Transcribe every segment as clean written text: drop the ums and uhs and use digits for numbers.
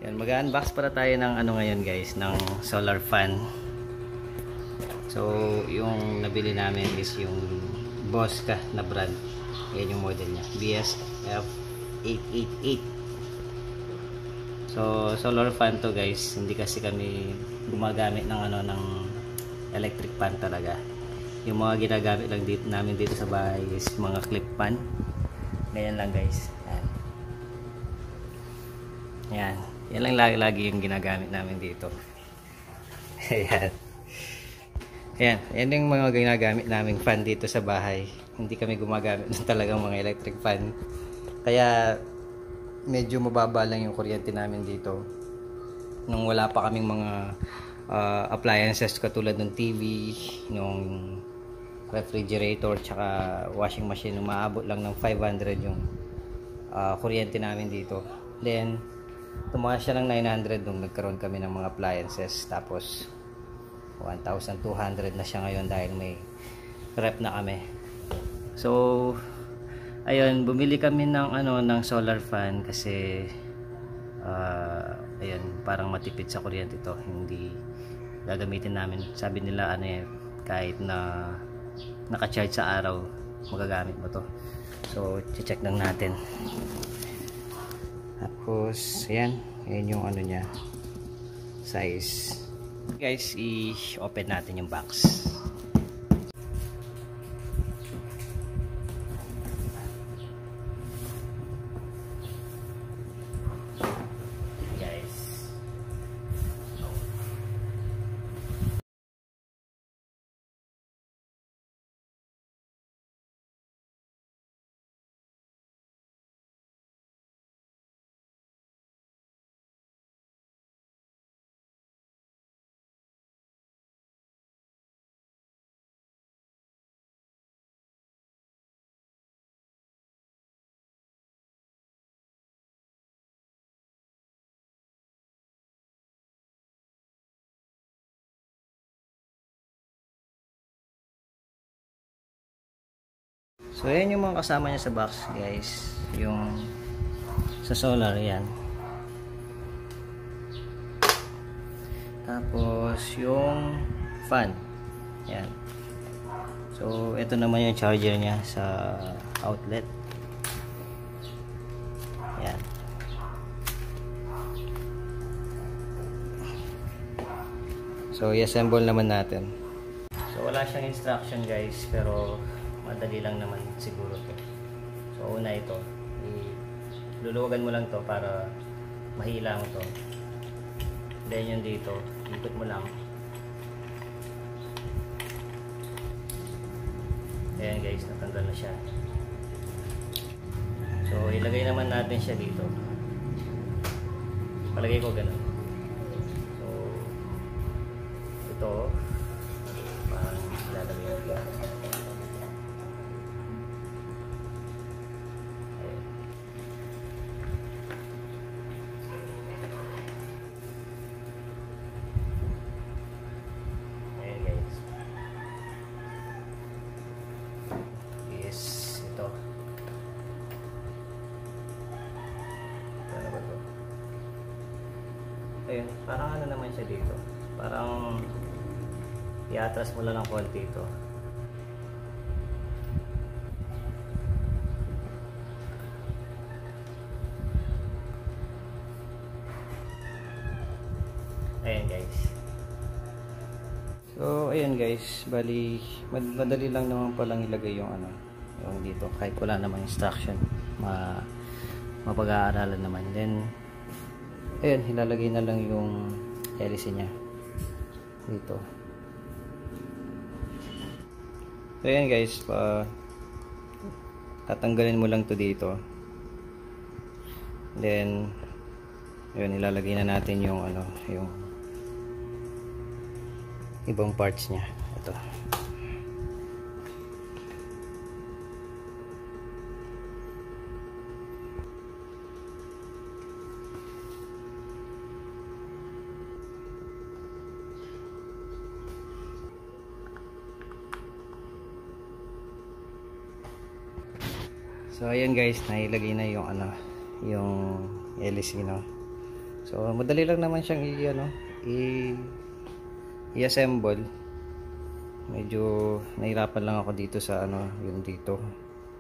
Yan, mag-unbox para tayo ng ano ngayon guys, ng solar fan. So, yung nabili namin is yung Bosca na brand. Yan yung model niya, BSF888. So, solar fan to guys. Hindi kasi kami gumagamit ng ano, ng electric fan talaga. Yung mga ginagamit lang dito, namin dito sa bahay is mga clip fan. Ganyan lang guys. Yan. Yan lang lagi yung ginagamit namin dito. Ayan. Ayan. Yan yung mga ginagamit naming fan dito sa bahay. Hindi kami gumagamit ng talagang mga electric fan. Kaya medyo mababa lang yung kuryente namin dito. Nung wala pa kaming mga appliances katulad ng TV, nung refrigerator, tsaka washing machine, umaabot lang ng 500 yung kuryente namin dito. Then tumaas siya ng 900 nung nagkaroon kami ng mga appliances. Tapos 1,200 na siya ngayon dahil may rep na kami. So ayun, bumili kami ng ano, ng solar fan kasi ayun, parang matipid sa kuryente to. Hindi gagamitin namin. Sabi nila ano eh, kahit na naka-charge sa araw, magagamit mo to. So check lang natin. Tapos ayan, ayan yung ano niya, size. Guys, i-open natin yung box. So ayan yung mga kasama niya sa box guys. Yung sa solar, yan. Tapos yung fan, yan. So ito naman yung charger niya sa outlet, yan. So i-assemble naman natin. So wala siyang instruction guys, pero madali lang naman siguro to. So una ito, luluwagan mo lang to para mahila mo to. Then yung dito, ikot mo lang. Ayan guys, natanggal na siya. So ilagay naman natin siya dito. Palagay ko ganun. So ito, parang lalagay natin. Ayun, parang ano naman siya dito. Parang i-atras mo lang ng konti ito. Ayan guys. So ayun guys, bali madali lang naman palang ilagay yung ano, yung dito. Kahit wala namang instruction, mapag-aaralan naman. Then ayun, ilalagay na lang yung hélice niya dito. So ayan guys, tatanggalin mo lang to dito. Then ayun, ilalagay na natin yung ano, yung ibang parts niya. Ito. So ayan guys, nailagay na yung ano, yung hélice, no. So madali lang naman siyang i-assemble. Medyo nahirapan lang ako dito sa yung dito.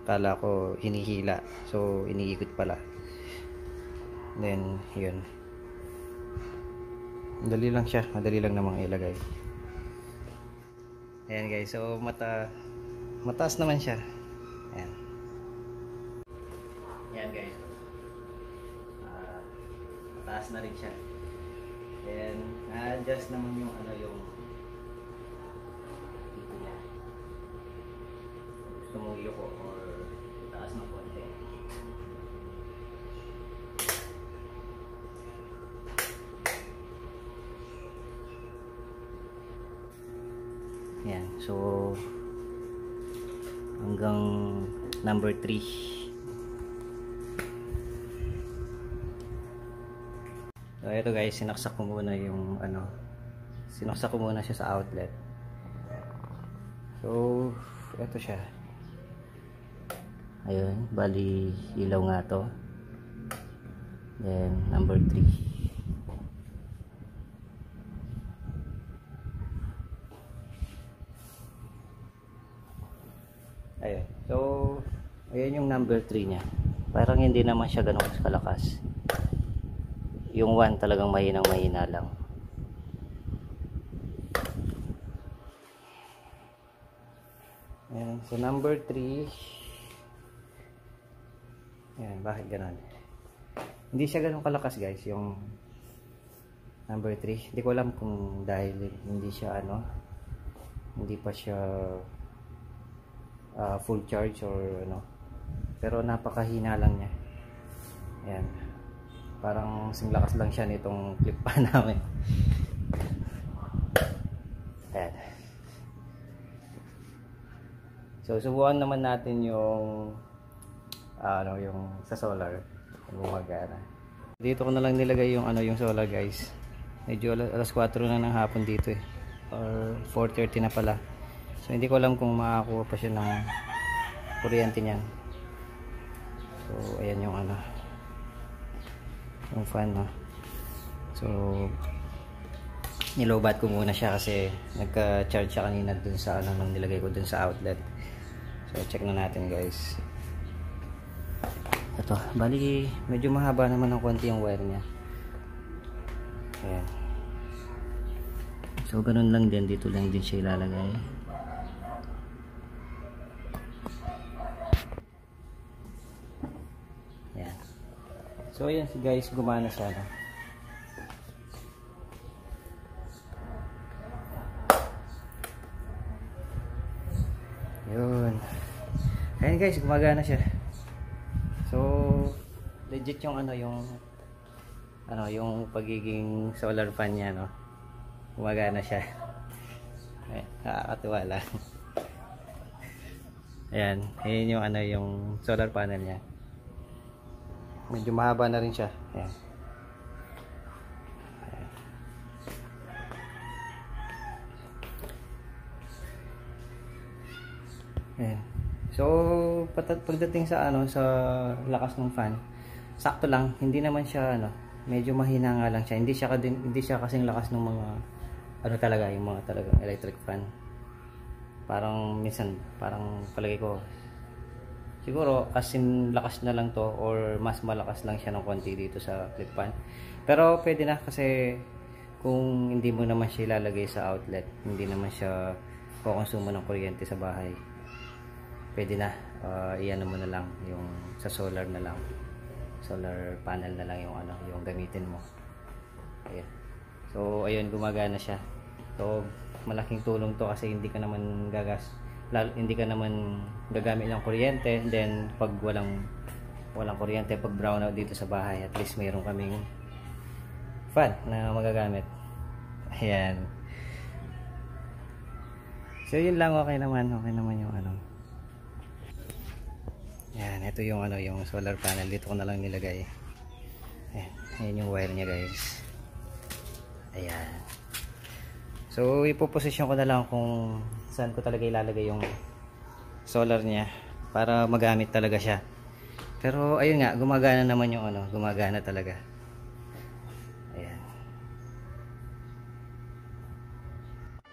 Kala ko hinihila. So iniikot pala. Then yun. Madali lang siya. Madali lang namang ilagay. Ayan guys. So mataas naman siya. Ayan. Ayan guys. Mataas na rin siya. Then na-adjust naman yung yung dito niya. Gusto mong iyoko or itaas ng konti. Yan, so hanggang number 3. So ito guys, sinaksak ko muna yung sinaksak ko muna siya sa outlet. So ito siya. Ayun, bali ilaw nga to. Then number 3. Ayun. So, ayan yung number 3 niya. Parang hindi naman siya ganun kalakas. Yung 1 talagang mahina lang. Ayan. So, number 3. Ayan. Bakit ganun? Hindi siya ganun kalakas guys. Yung number 3. Hindi ko alam kung dahil hindi siya hindi pa siya full charge or pero napakahina lang niya. Ayan, parang singlakas lang siya nitong clip pa namin. Ayan. So subukan naman natin yung yung sa solar kung gumagana. Dito ko na lang nilagay yung yung solar guys. Medyo alas 4 na ng hapon dito or 4:30 na pala. So hindi ko alam kung makakuha pa siya ng kuryente niyan. So ayan yung yung fan So nilobat ko muna siya kasi nagka-charge siya kanina dun sa nang nilagay ko dun sa outlet. So check na natin guys. Ito, bali medyo mahaba naman ng konti yung wire niya. Ayan. So ganun lang din, dito lang din siya ilalagay. So ayan guys, gumana siya Yun. Ayan guys, gumagana siya. So legit yung yung pagiging solar fan niya Gumagana siya. Nakakatuwa lang. Ayan, ayan yung yung solar panel niya. Medyo mahaba na rin siya. Ayan. Ayan. So pagdating sa sa lakas ng fan, sakto lang, hindi naman siya medyo mahina nga lang siya. Hindi siya kasing lakas ng mga talaga yung mga talagang electric fan. Parang minsan palagay ko siguro kasing lakas na lang to or mas malakas lang siya ng konti dito sa clip fan. Pero pwede na kasi kung hindi mo naman siya ilalagay sa outlet, hindi naman siya kukonsumo ng kuryente sa bahay. Pwede na iyan mo na lang yung sa solar na lang. Solar panel na lang yung yung gamitin mo. Ayan. So ayun, gumagana siya. So malaking tulong to kasi hindi ka naman gagamit ng kuryente. Then pag walang kuryente, pag brownout dito sa bahay, at least mayroon kaming fan na magagamit. Ayan. So yun lang, okay naman yung Ayan, ito yung yung solar panel. Dito ko na lang nilagay. Ayan, ayan yung wire niya guys. Ayan. So ipoposisyon ko na lang kung saan ko talaga ilalagay yung solar niya para magamit talaga siya. Pero ayun nga, gumagana naman yung gumagana talaga.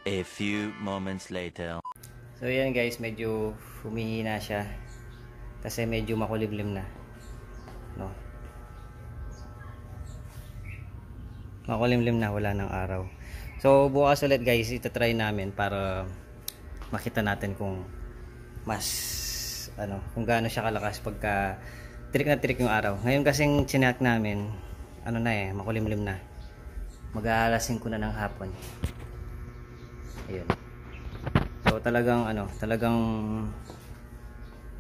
A few moments later. So yan guys, medyo humihina siya kasi medyo makulimlim na, no? Makulimlim na, wala ng araw. So bukas ulit guys, itatry namin para makita natin kung mas kung gaano siya kalakas pagka tirik na tirik yung araw. Ngayon kasing chinak namin, makulimlim na. Mag-aalas 5 na ng hapon. Ayun. So talagang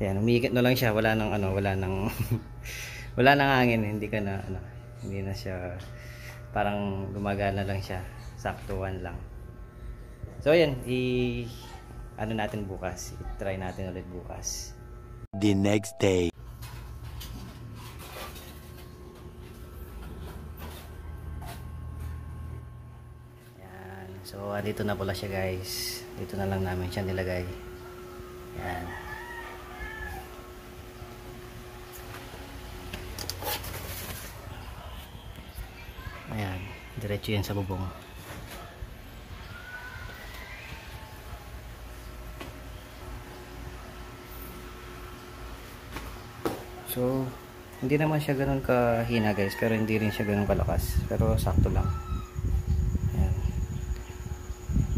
yan, umiikot na lang siya, wala nang wala nang hangin, hindi na siya, parang gumagana lang siya, saktuhan lang. So yan, natin bukas, i-try natin ulit bukas. The next day. Yan, so dito na pala siya guys, dito na lang namin siya nilagay. Yan. Ayan, diretso yan sa bubong. So, hindi naman siya ganoon kahina guys, pero hindi rin siya ganoon kalakas, pero sakto lang. Ayan.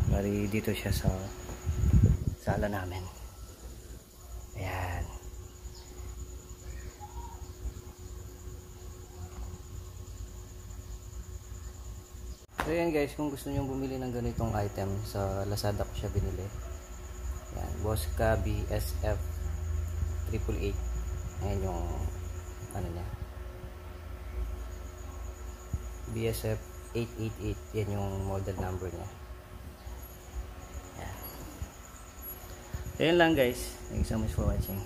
Bali dito siya sa sala namin. Ayan. So yan guys, kung gusto niyo bumili ng ganitong item, sa Lazada ko siya binili. Yan, Bosca BSF 888. Ayan yung niya, BSF 888. Yan yung model number niya. Yan. So yan lang guys, thanks so much for watching.